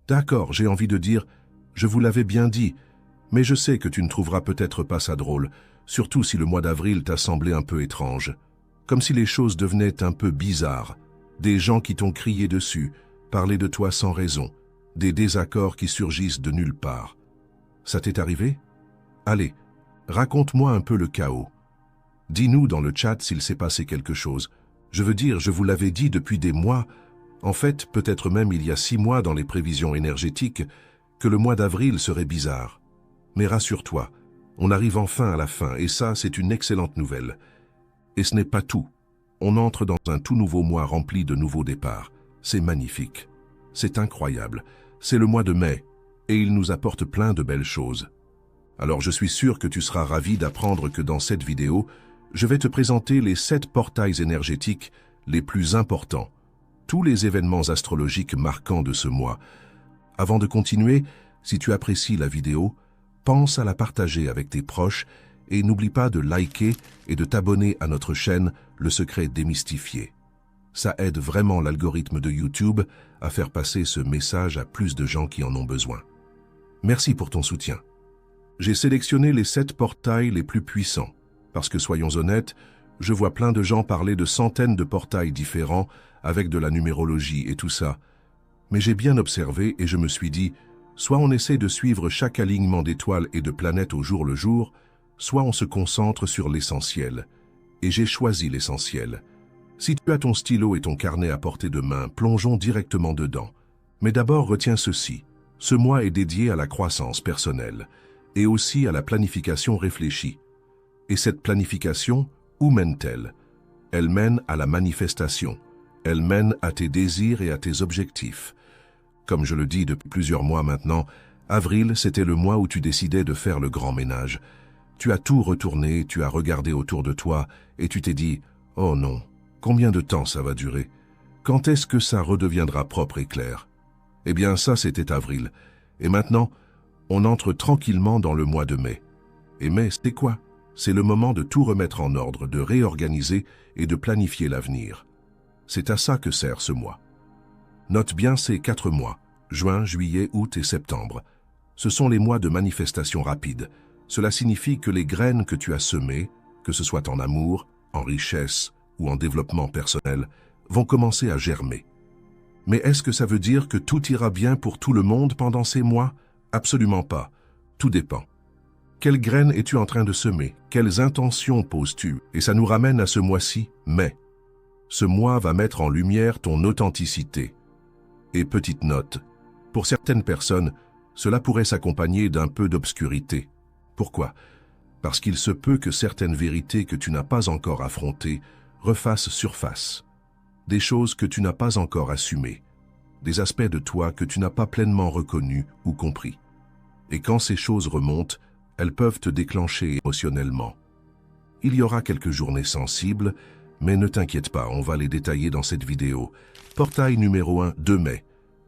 D'accord, j'ai envie de dire, je vous l'avais bien dit, mais je sais que tu ne trouveras peut-être pas ça drôle, surtout si le mois d'avril t'a semblé un peu étrange. Comme si les choses devenaient un peu bizarres. Des gens qui t'ont crié dessus, parlé de toi sans raison, des désaccords qui surgissent de nulle part. Ça t'est arrivé? Allez, raconte-moi un peu le chaos. Dis-nous dans le chat s'il s'est passé quelque chose. Je veux dire, je vous l'avais dit depuis des mois, en fait, peut-être même il y a 6 mois dans les prévisions énergétiques, que le mois d'avril serait bizarre. Mais rassure-toi, on arrive enfin à la fin, et ça, c'est une excellente nouvelle. Et ce n'est pas tout. On entre dans un tout nouveau mois rempli de nouveaux départs. C'est magnifique. C'est incroyable. C'est le mois de mai, et il nous apporte plein de belles choses. Alors je suis sûr que tu seras ravi d'apprendre que dans cette vidéo, je vais te présenter les 7 portails énergétiques les plus importants, tous les événements astrologiques marquants de ce mois. Avant de continuer, si tu apprécies la vidéo, pense à la partager avec tes proches et n'oublie pas de liker et de t'abonner à notre chaîne Le Secret Démystifié. Ça aide vraiment l'algorithme de YouTube à faire passer ce message à plus de gens qui en ont besoin. Merci pour ton soutien. J'ai sélectionné les 7 portails les plus puissants, parce que soyons honnêtes, je vois plein de gens parler de centaines de portails différents avec de la numérologie et tout ça. Mais j'ai bien observé et je me suis dit, soit on essaie de suivre chaque alignement d'étoiles et de planètes au jour le jour, soit on se concentre sur l'essentiel. Et j'ai choisi l'essentiel. Si tu as ton stylo et ton carnet à portée de main, plongeons directement dedans. Mais d'abord retiens ceci. Ce mois est dédié à la croissance personnelle et aussi à la planification réfléchie. Et cette planification, où mène-t-elle? Elle mène à la manifestation. Elle mène à tes désirs et à tes objectifs. Comme je le dis depuis plusieurs mois maintenant, avril, c'était le mois où tu décidais de faire le grand ménage. Tu as tout retourné, tu as regardé autour de toi et tu t'es dit « Oh non, combien de temps ça va durer? Quand est-ce que ça redeviendra propre et clair ?» Eh bien ça, c'était avril. Et maintenant, on entre tranquillement dans le mois de mai. Et mai, c'est quoi? C'est le moment de tout remettre en ordre, de réorganiser et de planifier l'avenir. C'est à ça que sert ce mois. Note bien ces 4 mois, juin, juillet, août et septembre. Ce sont les mois de manifestation rapide. Cela signifie que les graines que tu as semées, que ce soit en amour, en richesse ou en développement personnel, vont commencer à germer. Mais est-ce que ça veut dire que tout ira bien pour tout le monde pendant ces mois? Absolument pas. Tout dépend. Quelles graines es-tu en train de semer? Quelles intentions poses-tu? Et ça nous ramène à ce mois-ci, mai. Ce mois va mettre en lumière ton authenticité. Et petite note, pour certaines personnes, cela pourrait s'accompagner d'un peu d'obscurité. Pourquoi? Parce qu'il se peut que certaines vérités que tu n'as pas encore affrontées refassent surface. Des choses que tu n'as pas encore assumées. Des aspects de toi que tu n'as pas pleinement reconnus ou compris. Et quand ces choses remontent, elles peuvent te déclencher émotionnellement. Il y aura quelques journées sensibles, mais ne t'inquiète pas, on va les détailler dans cette vidéo. Portail numéro 1, 2 mai.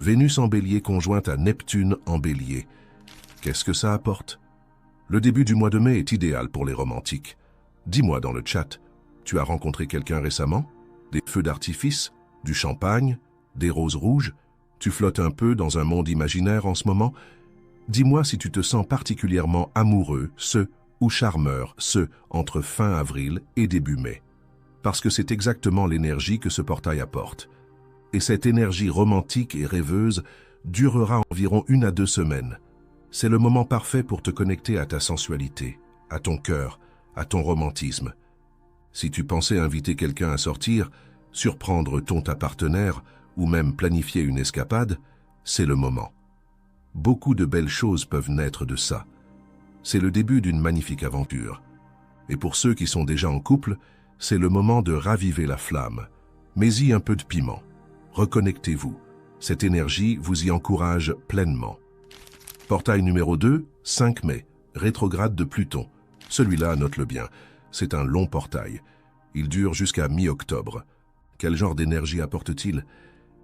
Vénus en bélier conjointe à Neptune en bélier. Qu'est-ce que ça apporte? Le début du mois de mai est idéal pour les romantiques. Dis-moi dans le chat, tu as rencontré quelqu'un récemment? Des feux d'artifice? Du champagne? Des roses rouges? Tu flottes un peu dans un monde imaginaire en ce moment? Dis-moi si tu te sens particulièrement amoureux, ou charmeur, entre fin avril et début mai. Parce que c'est exactement l'énergie que ce portail apporte. Et cette énergie romantique et rêveuse durera environ 1 à 2 semaines. C'est le moment parfait pour te connecter à ta sensualité, à ton cœur, à ton romantisme. Si tu pensais inviter quelqu'un à sortir, surprendre ta partenaire ou même planifier une escapade, c'est le moment. Beaucoup de belles choses peuvent naître de ça. C'est le début d'une magnifique aventure. Et pour ceux qui sont déjà en couple, c'est le moment de raviver la flamme. Mets-y un peu de piment. Reconnectez-vous. Cette énergie vous y encourage pleinement. Portail numéro 2, 5 mai, rétrograde de Pluton. Celui-là, note-le bien, c'est un long portail. Il dure jusqu'à mi-octobre. Quel genre d'énergie apporte-t-il?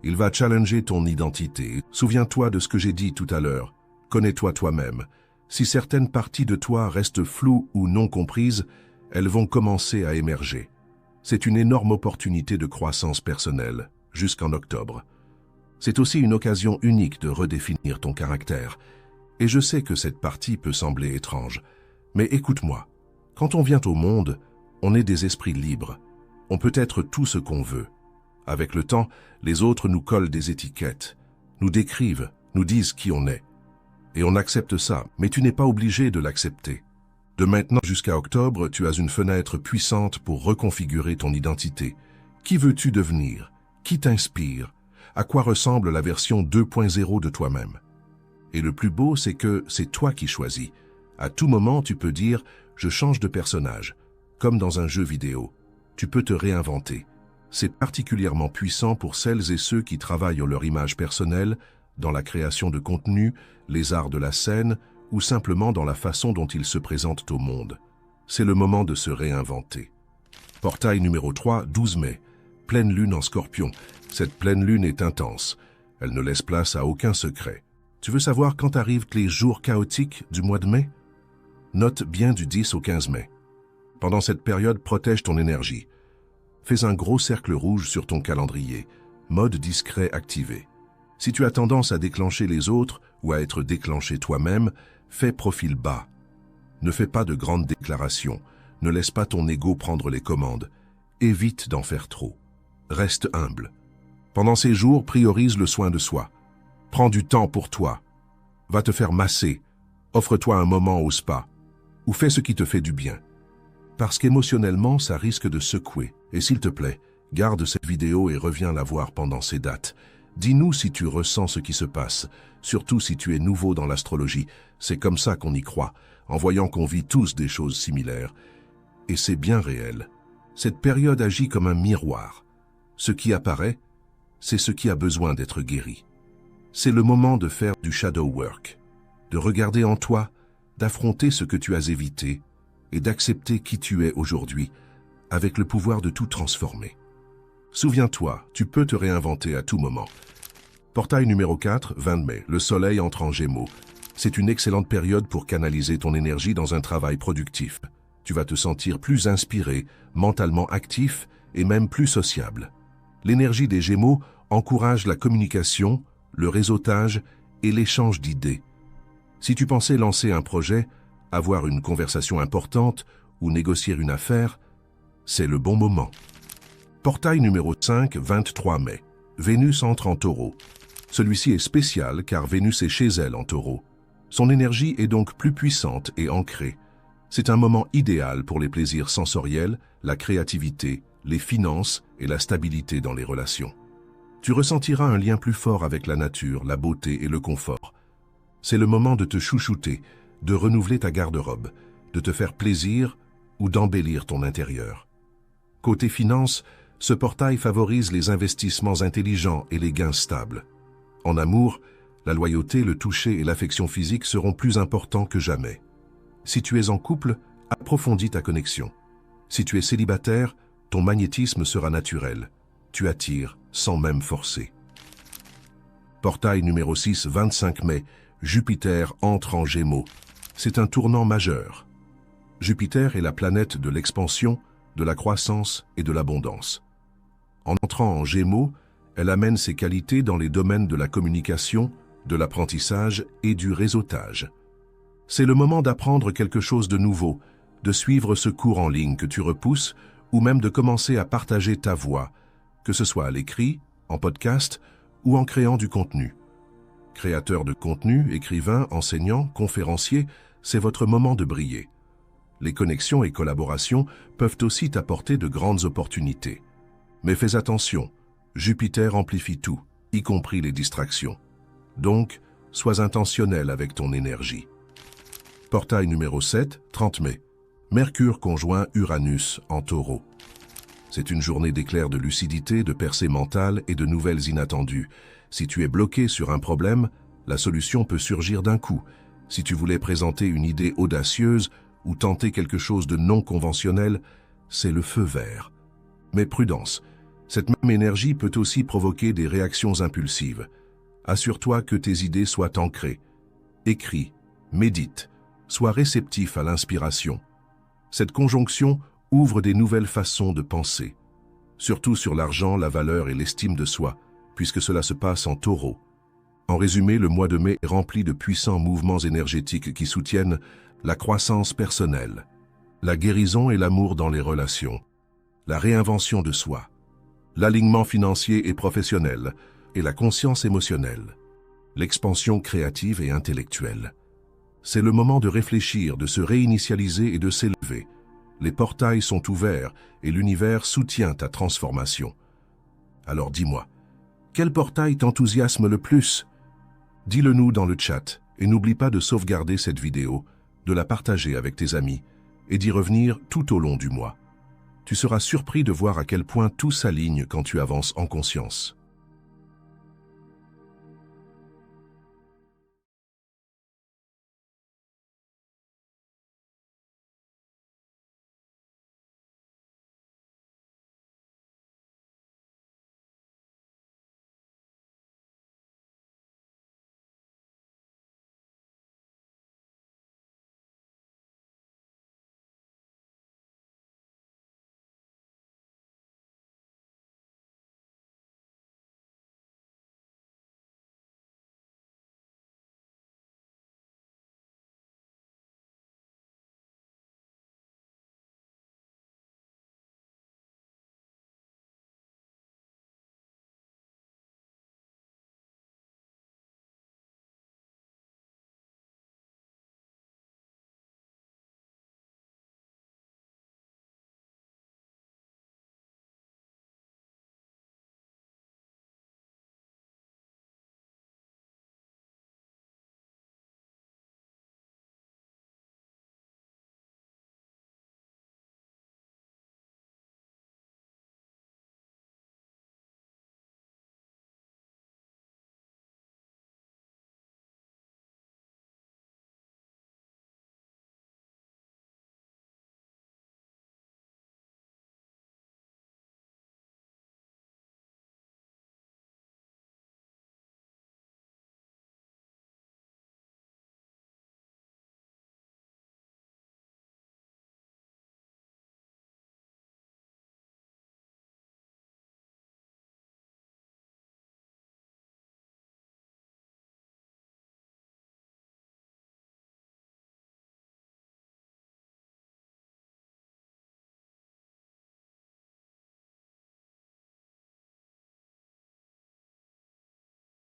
Il va challenger ton identité. Souviens-toi de ce que j'ai dit tout à l'heure. Connais-toi toi-même. Si certaines parties de toi restent floues ou non comprises, elles vont commencer à émerger. C'est une énorme opportunité de croissance personnelle, jusqu'en octobre. C'est aussi une occasion unique de redéfinir ton caractère. Et je sais que cette partie peut sembler étrange, mais écoute-moi. Quand on vient au monde, on est des esprits libres. On peut être tout ce qu'on veut. Avec le temps, les autres nous collent des étiquettes, nous décrivent, nous disent qui on est. Et on accepte ça, mais tu n'es pas obligé de l'accepter. De maintenant jusqu'à octobre, tu as une fenêtre puissante pour reconfigurer ton identité. Qui veux-tu devenir? Qui t'inspire? À quoi ressemble la version 2.0 de toi-même? Et le plus beau, c'est que c'est toi qui choisis. À tout moment, tu peux dire « je change de personnage », comme dans un jeu vidéo. Tu peux te réinventer. C'est particulièrement puissant pour celles et ceux qui travaillent leur image personnelle, dans la création de contenu, les arts de la scène, ou simplement dans la façon dont ils se présentent au monde. C'est le moment de se réinventer. Portail numéro 3, 12 mai. Pleine lune en Scorpion. Cette pleine lune est intense. Elle ne laisse place à aucun secret. Tu veux savoir quand arrivent les jours chaotiques du mois de mai? Note bien du 10 au 15 mai. Pendant cette période, protège ton énergie. Fais un gros cercle rouge sur ton calendrier. Mode discret activé. Si tu as tendance à déclencher les autres ou à être déclenché toi-même, fais profil bas. Ne fais pas de grandes déclarations. Ne laisse pas ton ego prendre les commandes. Évite d'en faire trop. Reste humble. Pendant ces jours, priorise le soin de soi. Prends du temps pour toi. Va te faire masser. Offre-toi un moment au spa. Ou fais ce qui te fait du bien. Parce qu'émotionnellement, ça risque de secouer. Et s'il te plaît, garde cette vidéo et reviens la voir pendant ces dates. Dis-nous si tu ressens ce qui se passe, surtout si tu es nouveau dans l'astrologie. C'est comme ça qu'on y croit, en voyant qu'on vit tous des choses similaires. Et c'est bien réel. Cette période agit comme un miroir. Ce qui apparaît, c'est ce qui a besoin d'être guéri. C'est le moment de faire du shadow work, de regarder en toi, d'affronter ce que tu as évité et d'accepter qui tu es aujourd'hui, avec le pouvoir de tout transformer. Souviens-toi, tu peux te réinventer à tout moment. Portail numéro 4, 20 mai, le soleil entre en Gémeaux. C'est une excellente période pour canaliser ton énergie dans un travail productif. Tu vas te sentir plus inspiré, mentalement actif et même plus sociable. L'énergie des Gémeaux encourage la communication, le réseautage et l'échange d'idées. Si tu pensais lancer un projet, avoir une conversation importante ou négocier une affaire, c'est le bon moment. Portail numéro 5, 23 mai. Vénus entre en Taureau. Celui-ci est spécial car Vénus est chez elle en Taureau. Son énergie est donc plus puissante et ancrée. C'est un moment idéal pour les plaisirs sensoriels, la créativité, les finances et la stabilité dans les relations. Tu ressentiras un lien plus fort avec la nature, la beauté et le confort. C'est le moment de te chouchouter, de renouveler ta garde-robe, de te faire plaisir ou d'embellir ton intérieur. Côté finances, ce portail favorise les investissements intelligents et les gains stables. En amour, la loyauté, le toucher et l'affection physique seront plus importants que jamais. Si tu es en couple, approfondis ta connexion. Si tu es célibataire, ton magnétisme sera naturel. Tu attires sans même forcer. Portail numéro 6, 25 mai. Jupiter entre en Gémeaux. C'est un tournant majeur. Jupiter est la planète de l'expansion, de la croissance et de l'abondance. En entrant en Gémeaux, elle amène ses qualités dans les domaines de la communication, de l'apprentissage et du réseautage. C'est le moment d'apprendre quelque chose de nouveau, de suivre ce cours en ligne que tu repousses ou même de commencer à partager ta voix, que ce soit à l'écrit, en podcast ou en créant du contenu. Créateur de contenu, écrivain, enseignant, conférencier, c'est votre moment de briller. Les connexions et collaborations peuvent aussi t'apporter de grandes opportunités. Mais fais attention, Jupiter amplifie tout, y compris les distractions. Donc, sois intentionnel avec ton énergie. Portail numéro 7, 30 mai. Mercure conjoint Uranus en Taureau. C'est une journée d'éclairs de lucidité, de percées mentales et de nouvelles inattendues. Si tu es bloqué sur un problème, la solution peut surgir d'un coup. Si tu voulais présenter une idée audacieuse ou tenter quelque chose de non conventionnel, c'est le feu vert. Mais prudence, cette même énergie peut aussi provoquer des réactions impulsives. Assure-toi que tes idées soient ancrées. Écris, médite, sois réceptif à l'inspiration. Cette conjonction ouvre des nouvelles façons de penser. Surtout sur l'argent, la valeur et l'estime de soi. puisque cela se passe en Taureau. En résumé, le mois de mai est rempli de puissants mouvements énergétiques qui soutiennent la croissance personnelle, la guérison et l'amour dans les relations, la réinvention de soi, l'alignement financier et professionnel et la conscience émotionnelle, l'expansion créative et intellectuelle. C'est le moment de réfléchir, de se réinitialiser et de s'élever. Les portails sont ouverts et l'univers soutient ta transformation. Alors dis-moi, quel portail t'enthousiasme le plus? Dis-le nous dans le chat et n'oublie pas de sauvegarder cette vidéo, de la partager avec tes amis et d'y revenir tout au long du mois. Tu seras surpris de voir à quel point tout s'aligne quand tu avances en conscience.